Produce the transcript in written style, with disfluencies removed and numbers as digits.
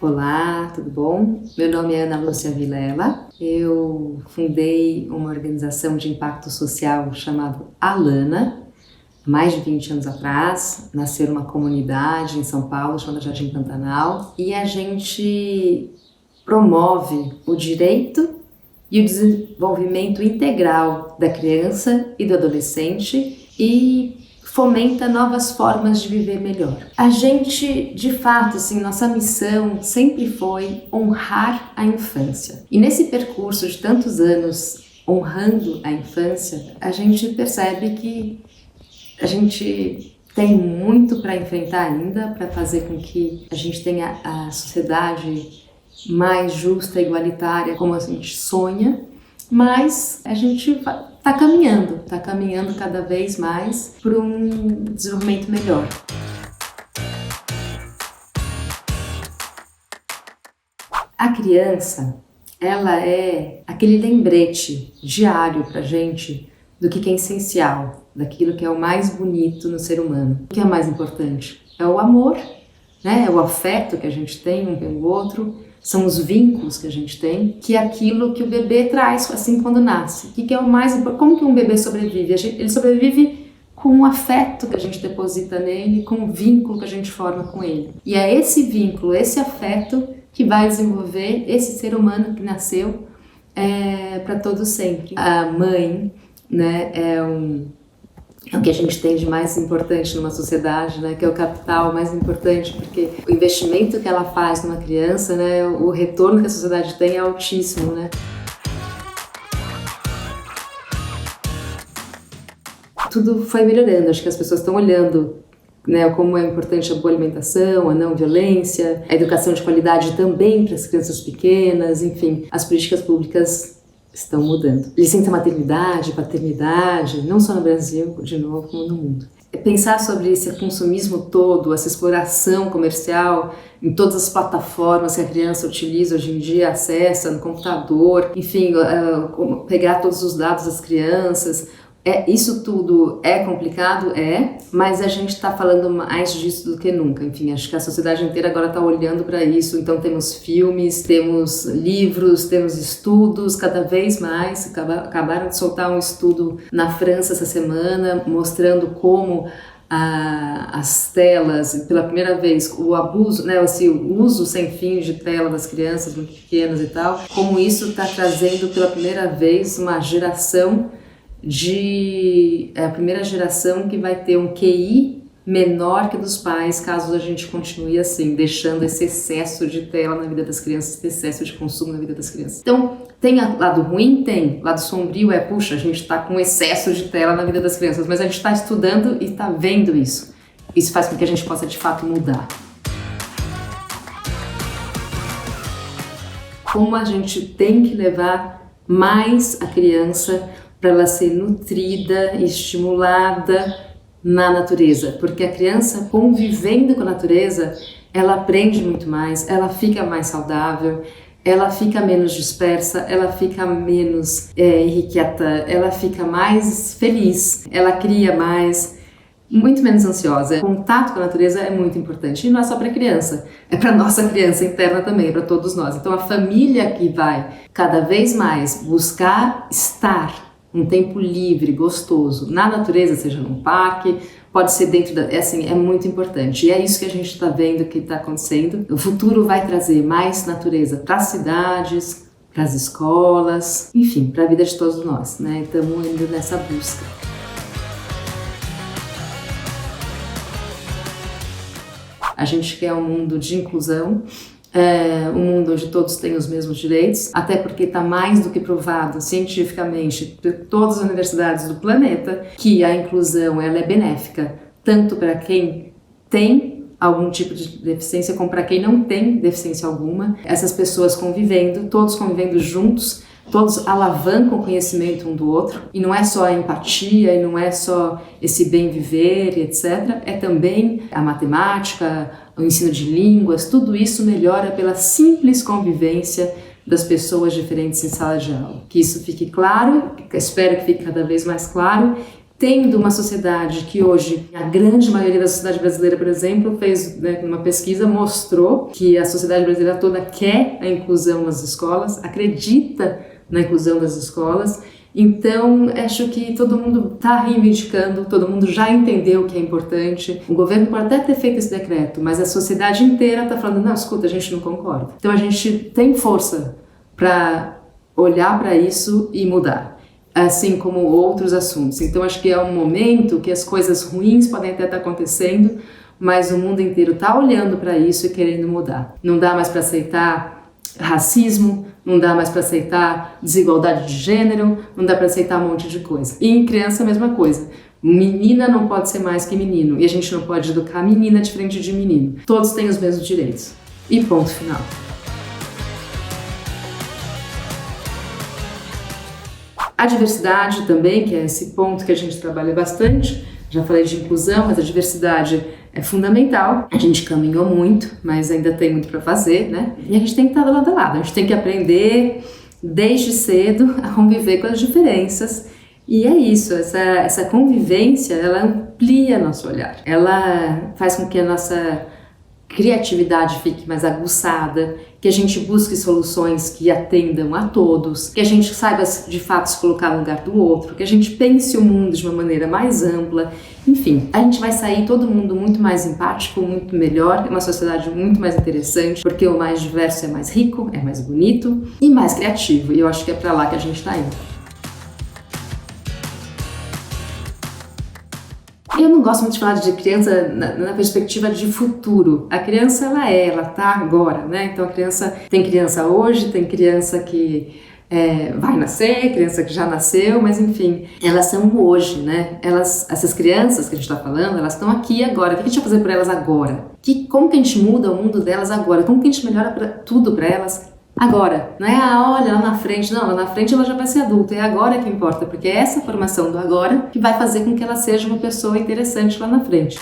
Olá, tudo bom? Meu nome é Ana Lúcia Vilela. Eu fundei uma organização de impacto social chamada Alana, há mais de 20 anos atrás. Nasceu uma comunidade em São Paulo chamada Jardim Pantanal e a gente promove o direito e o desenvolvimento integral da criança e do adolescente e fomenta novas formas de viver melhor. A gente, de fato, assim, nossa missão sempre foi honrar a infância. E nesse percurso de tantos anos honrando a infância, a gente percebe que a gente tem muito para enfrentar ainda, para fazer com que a gente tenha a sociedade mais justa, igualitária, como a gente sonha, mas a gente está caminhando cada vez mais para um desenvolvimento melhor. A criança, ela é aquele lembrete diário para a gente do que é essencial, daquilo que é o mais bonito no ser humano. O que é mais importante? É o amor, né? É o afeto que a gente tem um pelo outro, são os vínculos que a gente tem, que é aquilo que o bebê traz assim quando nasce. O que é o mais importante? Como que um bebê sobrevive? Ele sobrevive com o afeto que a gente deposita nele, com o vínculo que a gente forma com ele. E é esse vínculo, esse afeto que vai desenvolver esse ser humano que nasceu para todo sempre. A mãe, né, é o que a gente tem de mais importante numa sociedade, né, que é o capital mais importante, porque o investimento que ela faz numa criança, né, o retorno que a sociedade tem é altíssimo, né. Tudo foi melhorando, acho que as pessoas estão olhando, né, como é importante a boa alimentação, a não violência, a educação de qualidade também para as crianças pequenas, enfim, as políticas públicas estão mudando. Licença maternidade, paternidade, não só no Brasil, de novo, como no mundo. Pensar sobre esse consumismo todo, essa exploração comercial em todas as plataformas que a criança utiliza hoje em dia, acessa no computador, enfim, pegar todos os dados das crianças. Isso tudo é complicado, mas a gente está falando mais disso do que nunca. Enfim, acho que a sociedade inteira agora está olhando para isso. Então temos filmes, temos livros, temos estudos, cada vez mais. Acabaram de soltar um estudo na França essa semana, mostrando como as telas, pela primeira vez, o abuso, né, o uso sem fim de tela das crianças muito pequenas e tal, como isso está trazendo pela primeira vez uma geração a primeira geração que vai ter um QI menor que dos pais, caso a gente continue assim, deixando esse excesso de tela na vida das crianças, esse excesso de consumo na vida das crianças. Então, tem lado ruim? Tem. Lado sombrio puxa, a gente está com excesso de tela na vida das crianças, mas a gente está estudando e está vendo isso. Isso faz com que a gente possa, de fato, mudar. Como a gente tem que levar mais a criança para ela ser nutrida e estimulada na natureza, porque a criança convivendo com a natureza, ela aprende muito mais, ela fica mais saudável, ela fica menos dispersa, ela fica menos irrequieta, ela fica mais feliz, ela cria mais, muito menos ansiosa. O contato com a natureza é muito importante, e não é só para a criança, é para a nossa criança interna também, para todos nós. Então a família que vai cada vez mais buscar estar um tempo livre, gostoso, na natureza, seja num parque, pode ser dentro é muito importante. E é isso que a gente está vendo que está acontecendo. O futuro vai trazer mais natureza para as cidades, para as escolas, enfim, para a vida de todos nós, né? Estamos indo nessa busca. A gente quer um mundo de inclusão, um mundo onde todos têm os mesmos direitos, até porque está mais do que provado cientificamente por todas as universidades do planeta que a inclusão ela é benéfica, tanto para quem tem algum tipo de deficiência como para quem não tem deficiência alguma. Essas pessoas convivendo, todos convivendo juntos, todos alavancam o conhecimento um do outro, e não é só a empatia, e não é só esse bem viver, etc. É também a matemática, o ensino de línguas, tudo isso melhora pela simples convivência das pessoas diferentes em sala de aula. Que isso fique claro, espero que fique cada vez mais claro, tendo uma sociedade que hoje, a grande maioria da sociedade brasileira, por exemplo, fez, né, uma pesquisa, mostrou que a sociedade brasileira toda quer a inclusão nas escolas, acredita na inclusão das escolas. Então, acho que todo mundo está reivindicando, todo mundo já entendeu o que é importante. O governo pode até ter feito esse decreto, mas a sociedade inteira está falando, não, escuta, a gente não concorda. Então, a gente tem força para olhar para isso e mudar, assim como outros assuntos. Então, acho que é um momento que as coisas ruins podem até estar acontecendo, mas o mundo inteiro está olhando para isso e querendo mudar. Não dá mais para aceitar racismo, não dá mais para aceitar desigualdade de gênero, não dá para aceitar um monte de coisa. E em criança a mesma coisa. Menina não pode ser mais que menino, e a gente não pode educar menina diferente de menino. Todos têm os mesmos direitos. E ponto final. A diversidade também, que é esse ponto que a gente trabalha bastante, já falei de inclusão, mas a diversidade é fundamental. A gente caminhou muito, mas ainda tem muito para fazer, né? E a gente tem que estar do lado a lado, a gente tem que aprender desde cedo a conviver com as diferenças. E é isso, essa convivência, ela amplia nosso olhar. Ela faz com que a nossa criatividade fique mais aguçada, que a gente busque soluções que atendam a todos, que a gente saiba de fato se colocar no lugar do outro, que a gente pense o mundo de uma maneira mais ampla. Enfim, a gente vai sair todo mundo muito mais empático, muito melhor, uma sociedade muito mais interessante, porque o mais diverso é mais rico, é mais bonito e mais criativo, e eu acho que é para lá que a gente está indo. Eu não gosto muito de falar de criança na perspectiva de futuro. A criança, ela tá agora, né? Então a criança, tem criança hoje, tem criança que vai nascer, criança que já nasceu, mas enfim, elas são hoje, né? Essas crianças que a gente tá falando, elas estão aqui agora. O que a gente vai fazer por elas agora? Como que a gente muda o mundo delas agora? Como que a gente melhora tudo para elas agora? Não é, olha, lá na frente. Não, lá na frente ela já vai ser adulta. É agora que importa, porque é essa formação do agora que vai fazer com que ela seja uma pessoa interessante lá na frente.